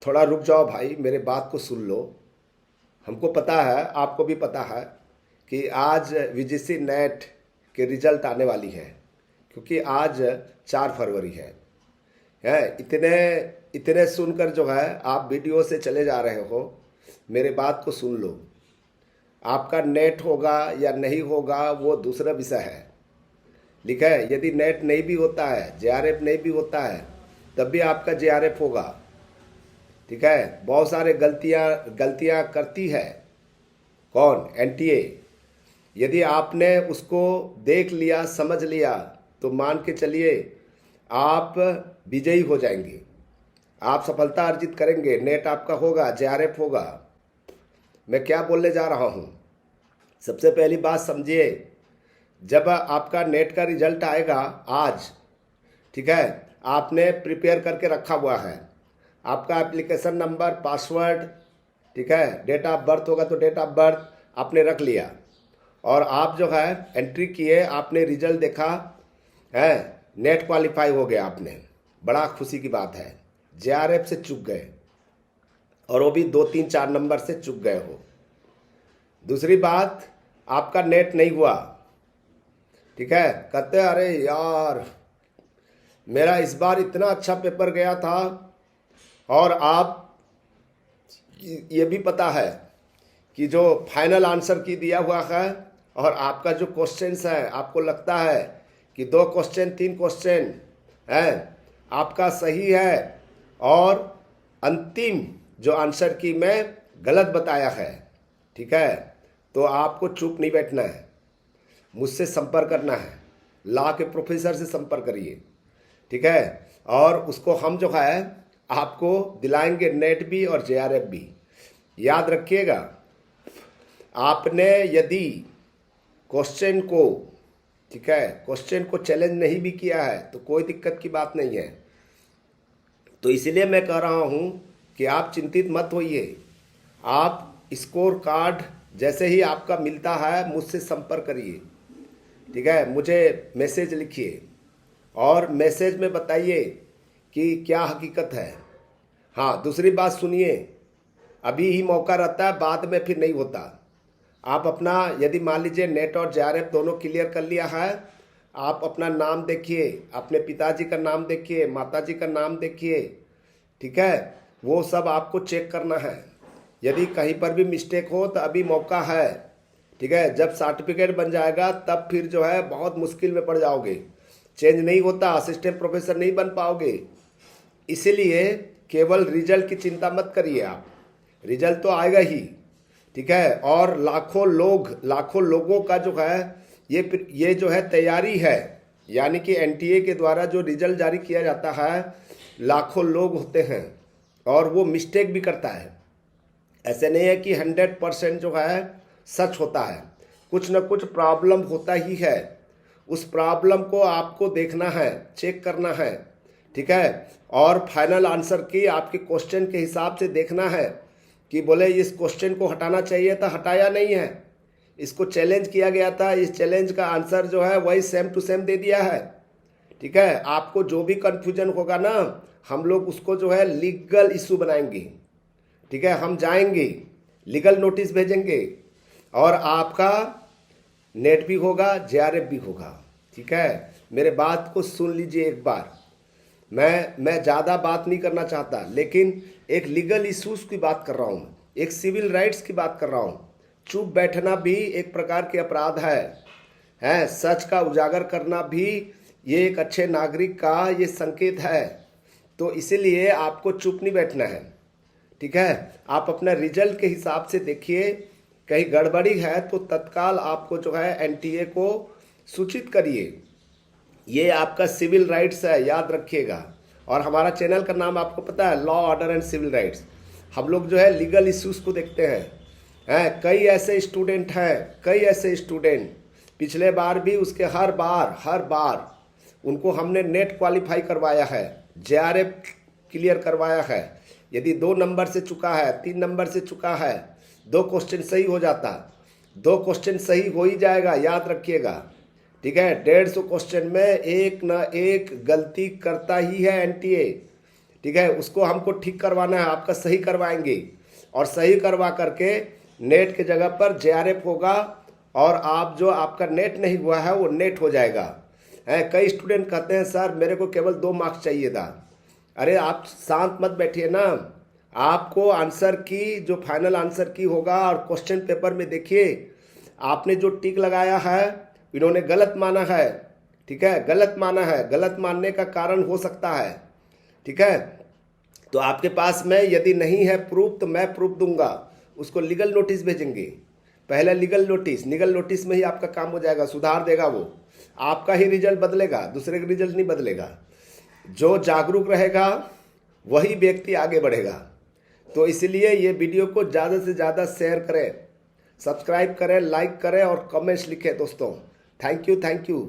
थोड़ा रुक जाओ भाई, मेरे बात को सुन लो। हमको पता है, आपको भी पता है कि आज वीजीसी नेट के रिजल्ट आने वाली है, क्योंकि आज 4 फरवरी है। इतने इतने सुनकर जो है आप वीडियो से चले जा रहे हो। मेरे बात को सुन लो। आपका नेट होगा या नहीं होगा वो दूसरा विषय है। लिखा है यदि नेट नहीं भी होता है, जेआरएफ नहीं भी होता है, तब भी आपका जेआरएफ होगा। ठीक है, बहुत सारे गलतियां करती है कौन? एनटीए। यदि आपने उसको देख लिया, समझ लिया, तो मान के चलिए आप विजयी हो जाएंगे, आप सफलता अर्जित करेंगे, नेट आपका होगा, जेआरएफ होगा। मैं क्या बोलने जा रहा हूं? सबसे पहली बात समझिए, जब आपका नेट का रिजल्ट आएगा आज, ठीक है, आपने प्रिपेयर करके रखा हुआ है आपका एप्लीकेशन नंबर, पासवर्ड, ठीक है, डेट ऑफ बर्थ होगा तो डेट ऑफ बर्थ आपने रख लिया, और आप जो है एंट्री किए, आपने रिजल्ट देखा है, नेट क्वालिफाई हो गया आपने। बड़ा खुशी की बात है। जेआरएफ से चूक गए, और वो भी 2 3 4 नंबर से चूक गए हो। दूसरी बात, आपका नेट नहीं हुआ, ठीक है, कहते हैं अरे यार मेरा इस बार इतना अच्छा पेपर गया था, और आप ये भी पता है कि जो फाइनल आंसर की दिया हुआ है, और आपका जो क्वेश्चंस है, आपको लगता है कि 2 क्वेश्चन 3 क्वेश्चन है आपका सही है, और अंतिम जो आंसर की मैं गलत बताया है, ठीक है, तो आपको चुप नहीं बैठना है, मुझसे संपर्क करना है, लॉ के प्रोफेसर से संपर्क करिए, ठीक है, और उसको हम जो है आपको दिलाएंगे नेट भी और जेआरएफ भी। याद रखिएगा, आपने यदि क्वेश्चन को, ठीक है, क्वेश्चन को चैलेंज नहीं भी किया है तो कोई दिक्कत की बात नहीं है। तो इसलिए मैं कह रहा हूं कि आप चिंतित मत होइए। आप स्कोर कार्ड जैसे ही आपका मिलता है मुझसे संपर्क करिए, ठीक है, मुझे मैसेज लिखिए, और मैसेज में बताइए कि क्या हकीकत है। हाँ, दूसरी बात सुनिए, अभी ही मौका रहता है, बाद में फिर नहीं होता। आप अपना, यदि मान लीजिए नेट और जेआरएफ दोनों क्लियर कर लिया है, आप अपना नाम देखिए, अपने पिताजी का नाम देखिए, माताजी का नाम देखिए, ठीक है, वो सब आपको चेक करना है। यदि कहीं पर भी मिस्टेक हो तो अभी मौका है, ठीक है, जब सर्टिफिकेट बन जाएगा तब फिर जो है बहुत मुश्किल में पड़ जाओगे, चेंज नहीं होता, असिस्टेंट प्रोफेसर नहीं बन पाओगे। इसीलिए केवल रिजल्ट की चिंता मत करिए आप, रिजल्ट तो आएगा ही, ठीक है, और लाखों लोगों का जो है ये जो है तैयारी है, यानी कि एनटीए के द्वारा जो रिजल्ट जारी किया जाता है, लाखों लोग होते हैं, और वो मिस्टेक भी करता है। ऐसे नहीं है कि 100% जो है सच होता है, कुछ ना कुछ प्रॉब्लम होता ही है। उस प्रॉब्लम को आपको देखना है, चेक करना है, ठीक है, और फाइनल आंसर की आपके क्वेश्चन के हिसाब से देखना है कि बोले इस क्वेश्चन को हटाना चाहिए था, हटाया नहीं है, इसको चैलेंज किया गया था, इस चैलेंज का आंसर जो है वही सेम टू सेम दे दिया है, ठीक है। आपको जो भी कंफ्यूजन होगा ना, हम लोग उसको जो है लीगल इशू बनाएंगे, ठीक है, हम जाएंगे, लीगल नोटिस भेजेंगे, और आपका नेट भी होगा, जेआरएफ भी होगा, ठीक है। मेरे बात को सुन लीजिए एक बार। मैं ज़्यादा बात नहीं करना चाहता, लेकिन एक लीगल इश्यूज की बात कर रहा हूँ, एक सिविल राइट्स की बात कर रहा हूँ। चुप बैठना भी एक प्रकार के अपराध है, सच का उजागर करना भी ये एक अच्छे नागरिक का ये संकेत है। तो इसीलिए आपको चुप नहीं बैठना है, ठीक है। आप अपना रिजल्ट के हिसाब से देखिए, कहीं गड़बड़ी है तो तत्काल आपको जो है एनटीए को सूचित करिए। ये आपका सिविल राइट्स है, याद रखिएगा। और हमारा चैनल का नाम आपको पता है, law order and civil rights. हम लोग जो है लीगल इश्यूज को देखते हैं। कई ऐसे स्टूडेंट पिछले बार भी उसके हर बार उनको हमने नेट क्वालिफाई करवाया है, जेआरएफ क्लियर करवाया है। यदि 2 नंबर से चुका है, 3 नंबर से चुका है, 2 क्वेश्चन सही हो जाता, 2 क्वेश्चन सही हो ही जाएगा, याद रखिएगा, ठीक है। 150 क्वेश्चन में एक ना एक गलती करता ही है एनटीए, ठीक है, उसको हमको ठीक करवाना है, आपका सही करवाएंगे और सही करवा करके नेट के जगह पर जेआरएफ होगा और आप जो आपका नेट नहीं हुआ है वो नेट हो जाएगा। कई स्टूडेंट कहते हैं सर मेरे को केवल 2 मार्क्स चाहिए था। अरे आप शांत मत बैठिए ना, आपको आंसर की जो फाइनल आंसर की होगा और क्वेश्चन पेपर में देखिए आपने जो टिक लगाया है इन्होंने गलत माना है, ठीक है, गलत माना है, गलत मानने का कारण हो सकता है, ठीक है। तो आपके पास में यदि नहीं है प्रूफ तो मैं प्रूफ दूंगा, उसको लीगल नोटिस भेजेंगे, पहले लीगल नोटिस में ही आपका काम हो जाएगा, सुधार देगा वो, आपका ही रिजल्ट बदलेगा, दूसरे का रिजल्ट नहीं बदलेगा। जो जागरूक रहेगा वही व्यक्ति आगे बढ़ेगा। तो इसलिए ये वीडियो को ज़्यादा से ज़्यादा शेयर करें, सब्सक्राइब करें, लाइक करें और कमेंट्स लिखें दोस्तों। Thank you.